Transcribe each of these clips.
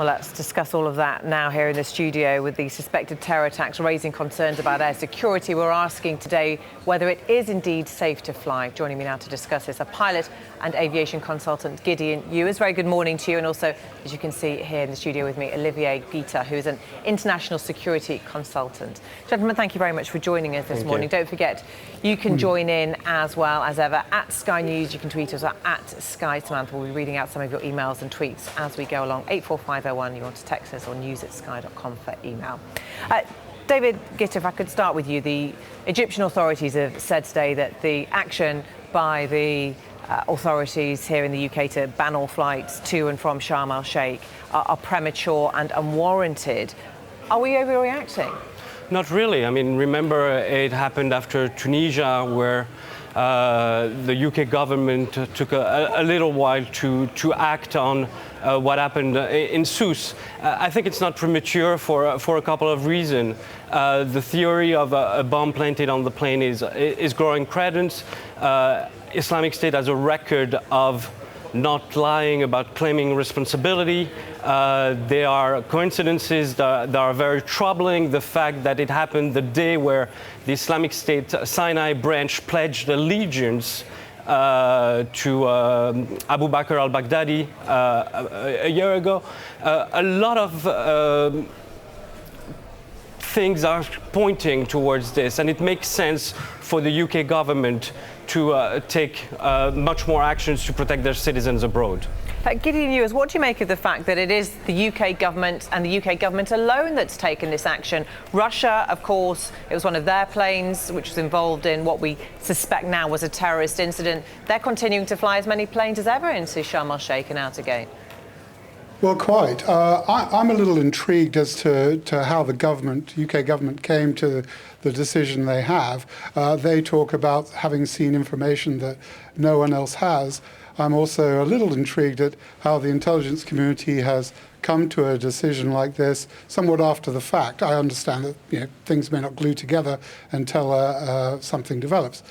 Well, let's discuss all of that now here in the studio with the suspected terror attacks raising concerns about air security. We're asking today whether it is indeed safe to fly. Joining me now to discuss this, a pilot and aviation consultant, Gideon Ewers. Very good morning to you. And also, as you can see here in the studio with me, Olivier Guita, who is an international security consultant. Gentlemen, thank you very much for joining us this morning. Don't forget, you can join in as well as ever at Sky News. You can tweet us at Sky Samantha. We'll be reading out some of your emails and tweets as we go along. 84501. You want to text us or news@sky.com for email. David Gitt, if I could start with you. The Egyptian authorities have said today that the action by the authorities here in the UK to ban all flights to and from Sharm El-Sheikh are premature and unwarranted. Are we overreacting? Not really. I mean, remember it happened after Tunisia, where the UK government took a little while to act on what happened in Sousse. I think it's not premature for a couple of reasons. The theory of a bomb planted on the plane is growing credence. Islamic State has a record of not lying about claiming responsibility. There are coincidences that are very troubling. The fact that it happened the day where the Islamic State Sinai branch pledged allegiance to Abu Bakr al-Baghdadi a year ago. A lot of things are pointing towards this, and it makes sense for the UK government to take much more actions to protect their citizens abroad. Gideon Ewers, what do you make of the fact that it is the UK government and the UK government alone that's taken this action? Russia, of course, it was one of their planes which was involved in what we suspect now was a terrorist incident. They're continuing to fly as many planes as ever into Sharm El-Sheikh and out again. Well, quite. I'm a little intrigued as to how the government, UK government, came to the decision they have. They talk about having seen information that no one else has. I'm also a little intrigued at how the intelligence community has come to a decision like this somewhat after the fact. I understand that things may not glue together until something develops.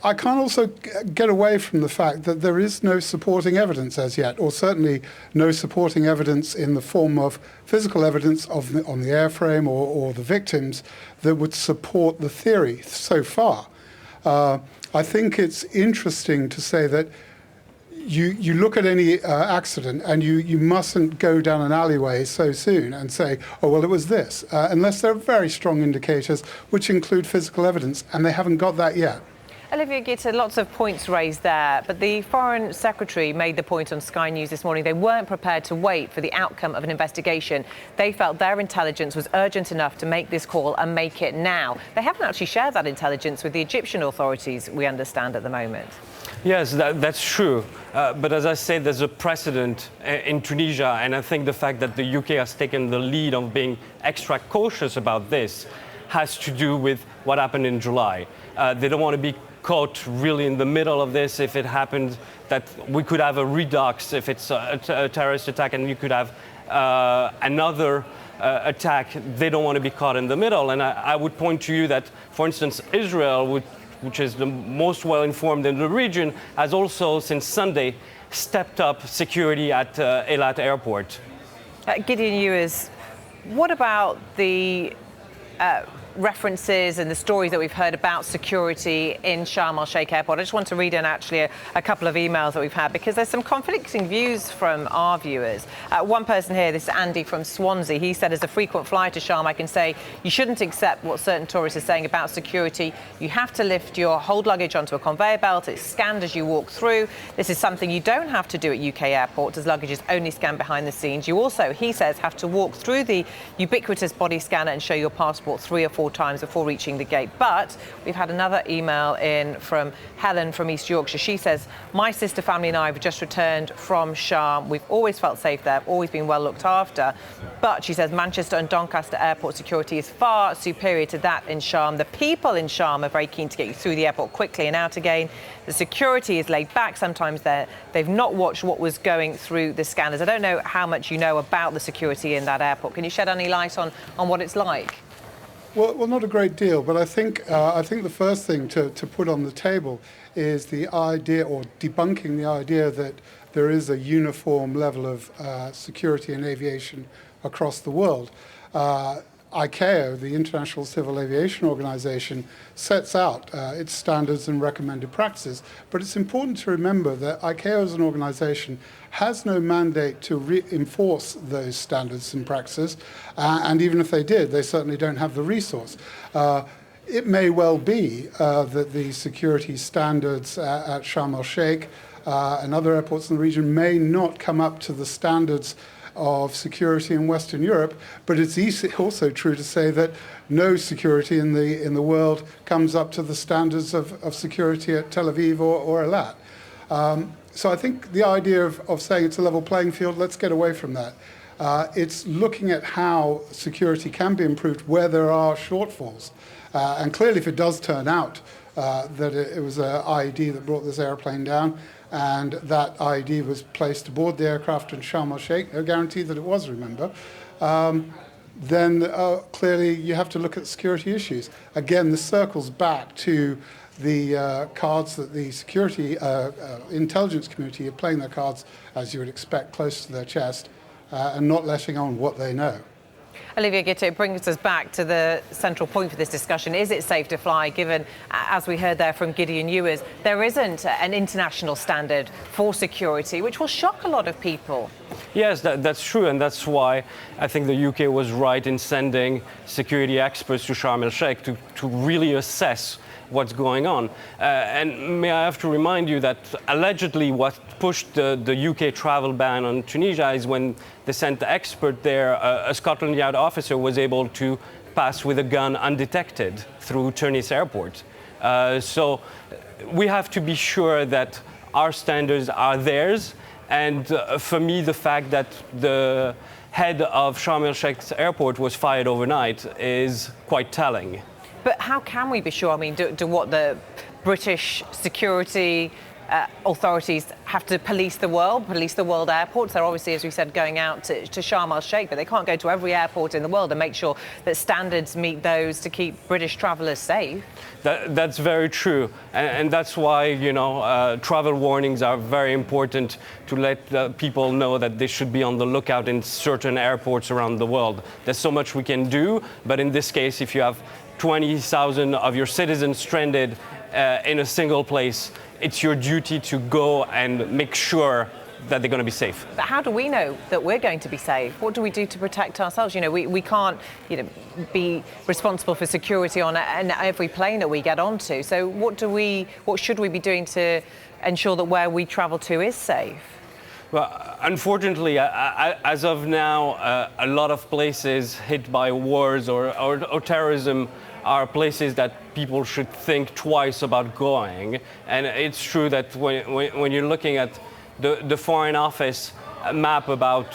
I can't also get away from the fact that there is no supporting evidence as yet, or certainly no supporting evidence in the form of physical evidence on the airframe or the victims that would support the theory so far. I think it's interesting to say that you look at any accident and you mustn't go down an alleyway so soon and say, oh, well, it was this, unless there are very strong indicators which include physical evidence, and they haven't got that yet. Olivier Guita, lots of points raised there, but the Foreign Secretary made the point on Sky News this morning they weren't prepared to wait for the outcome of an investigation. They felt their intelligence was urgent enough to make this call and make it now. They haven't actually shared that intelligence with the Egyptian authorities, we understand, at the moment. Yes, that's true. But as I said, there's a precedent in Tunisia, and I think the fact that the UK has taken the lead on being extra cautious about this has to do with what happened in July. They don't want to be caught really in the middle of this. If it happened that we could have a redux, if it's a terrorist attack, and you could have another attack, they don't want to be caught in the middle. And I would point to you that, for instance, Israel, which is the most well-informed in the region, has also, since Sunday, stepped up security at Eilat Airport. Gideon Ewers, what about the references and the stories that we've heard about security in Sharm El-Sheikh Airport? I just want to read in actually a couple of emails that we've had, because there's some conflicting views from our viewers. One person here, this is Andy from Swansea, he said, as a frequent flyer to Sharm, I can say you shouldn't accept what certain tourists are saying about security. You have to lift your hold luggage onto a conveyor belt. It's scanned as you walk through. This is something you don't have to do at UK airports, as luggage is only scanned behind the scenes. You also, he says, have to walk through the ubiquitous body scanner and show your passport 3 or 4 times before reaching the gate. But we've had another email in from Helen from East Yorkshire. She says, my sister, family and I have just returned from Sharm. We've always felt safe there, always been well looked after. But she says Manchester and Doncaster airport security is far superior to that in Sharm. The people in Sharm are very keen to get you through the airport quickly and out again. The security is laid back. Sometimes they've not watched what was going through the scanners. I don't know how much you know about the security in that airport. Can you shed any light on what it's like? Well, not a great deal, but I think the first thing to put on the table is the idea, or debunking the idea, that there is a uniform level of security in aviation across the world. ICAO, the International Civil Aviation Organization, sets out its standards and recommended practices. But it's important to remember that ICAO as an organization has no mandate to enforce those standards and practices. And even if they did, they certainly don't have the resource. It may well be that the security standards at Sharm el-Sheikh and other airports in the region may not come up to the standards of security in Western Europe, but it's also true to say that no security in the world comes up to the standards of security at Tel Aviv or Eilat. So I think the idea of saying it's a level playing field, let's get away from that. It's looking at how security can be improved where there are shortfalls. And clearly, if it does turn out that it was an IED that brought this airplane down, and that IED was placed aboard the aircraft in Sharm el-Sheikh, no guarantee that it was, remember, then clearly you have to look at security issues. Again, this circles back to the cards that the security intelligence community are playing their cards, as you would expect, close to their chest, and not letting on what they know. Olivier Gitte, it brings us back to the central point for this discussion. Is it safe to fly, given, as we heard there from Gideon Ewers, there isn't an international standard for security, which will shock a lot of people? Yes, that's true, and that's why I think the UK was right in sending security experts to Sharm el-Sheikh to really assess what's going on. And may I have to remind you that allegedly what pushed the UK travel ban on Tunisia is when they sent the expert there, a Scotland Yard officer was able to pass with a gun undetected through Tunis airport. So we have to be sure that our standards are theirs. And for me, the fact that the head of Sharm el-Sheikh's airport was fired overnight is quite telling. But how can we be sure? I mean, do what the British security authorities have to police the world airports? They're obviously, as we said, going out to Sharm el-Sheikh, but they can't go to every airport in the world and make sure that standards meet those to keep British travellers safe. That's very true, and that's why, you know, travel warnings are very important to let people know that they should be on the lookout in certain airports around the world. There's so much we can do, but in this case, if you have 20,000 of your citizens stranded in a single place, it's your duty to go and make sure that they're going to be safe. But how do we know that we're going to be safe? What do we do to protect ourselves? You know, we can't, you know, be responsible for security on every plane that we get onto. So what should we be doing to ensure that where we travel to is safe? Well, unfortunately, as of now, a lot of places hit by wars or terrorism are places that people should think twice about going. And it's true that when you're looking at the Foreign Office map about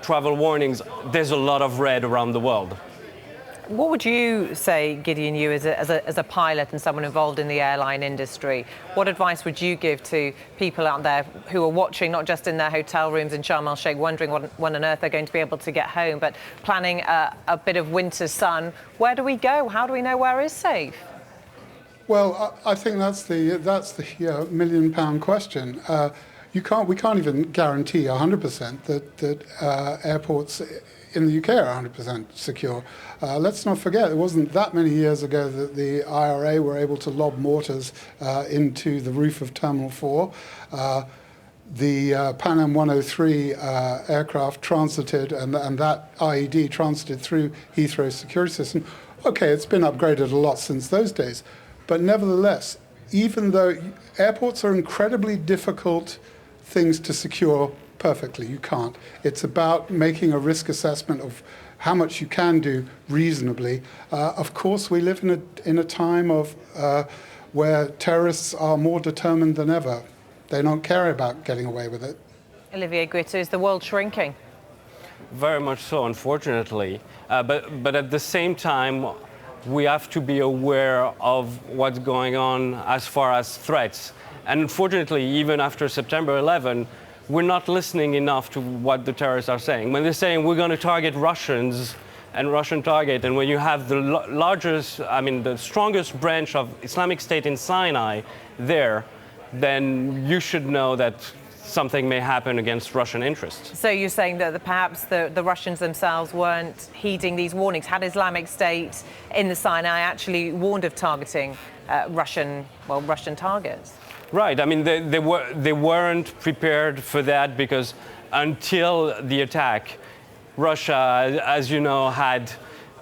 travel warnings, there's a lot of red around the world. What would you say, Gideon, you as a pilot and someone involved in the airline industry, what advice would you give to people out there who are watching, not just in their hotel rooms in Sharm el-Sheikh, wondering when on earth they're going to be able to get home, but planning a bit of winter sun? Where do we go? How do we know where is safe? Well, I think that's the million-pound question. We can't even guarantee 100% that airports in the UK are 100% secure. Let's not forget, it wasn't that many years ago that the IRA were able to lob mortars into the roof of Terminal 4. The Pan Am 103 aircraft transited, and that IED transited through Heathrow's security system. Okay, it's been upgraded a lot since those days. But nevertheless, even though airports are incredibly difficult things to secure perfectly, you can't. It's about making a risk assessment of how much you can do reasonably. Of course, we live in a time of where terrorists are more determined than ever. They don't care about getting away with it. Olivier Gitte, is the world shrinking? Very much so, unfortunately. But at the same time, we have to be aware of what's going on as far as threats. And unfortunately, even after September 11, we're not listening enough to what the terrorists are saying. When they're saying we're going to target Russians, and Russian target. And when you have the the strongest branch of Islamic State in Sinai there, then you should know that something may happen against Russian interests. So you're saying that perhaps the Russians themselves weren't heeding these warnings. Had Islamic State in the Sinai actually warned of targeting Russian targets? Right. I mean, they weren't prepared for that because until the attack, Russia, as you know, had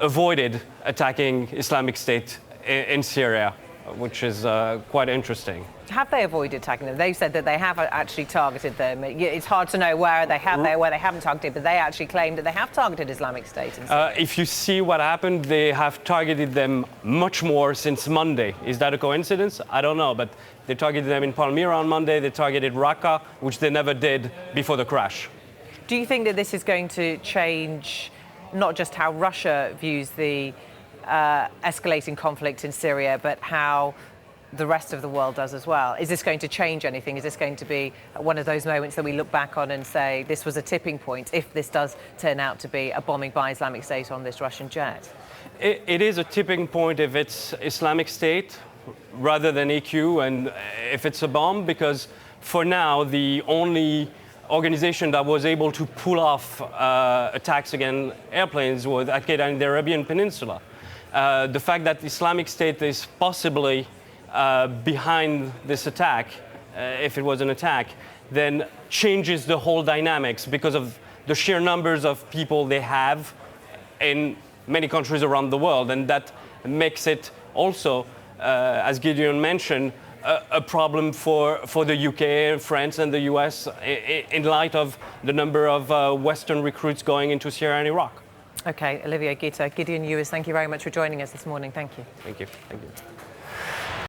avoided attacking Islamic State in Syria, which is quite interesting. Have they avoided attacking them? They've said that they have actually targeted them. It's hard to know where they have where they haven't targeted, but they actually claim that they have targeted Islamic State. If you see what happened, they have targeted them much more since Monday. Is that a coincidence? I don't know, but they targeted them in Palmyra on Monday. They targeted Raqqa, which they never did before the crash. Do you think that this is going to change not just how Russia views the escalating conflict in Syria, but how the rest of the world does as well? Is this going to change anything? Is this going to be one of those moments that we look back on and say this was a tipping point if this does turn out to be a bombing by Islamic State on this Russian jet? It is a tipping point if it's Islamic State rather than EQ, and if it's a bomb, because for now the only organization that was able to pull off attacks against airplanes was Al-Qaeda in the Arabian Peninsula. The fact that Islamic State is possibly behind this attack, if it was an attack, then changes the whole dynamics because of the sheer numbers of people they have in many countries around the world. And that makes it also, as Gideon mentioned, a problem for the UK, France and the US in light of the number of Western recruits going into Syria and Iraq. Okay, Olivier Guita, Gideon Ewers, thank you very much for joining us this morning. Thank you. Thank you. Thank you.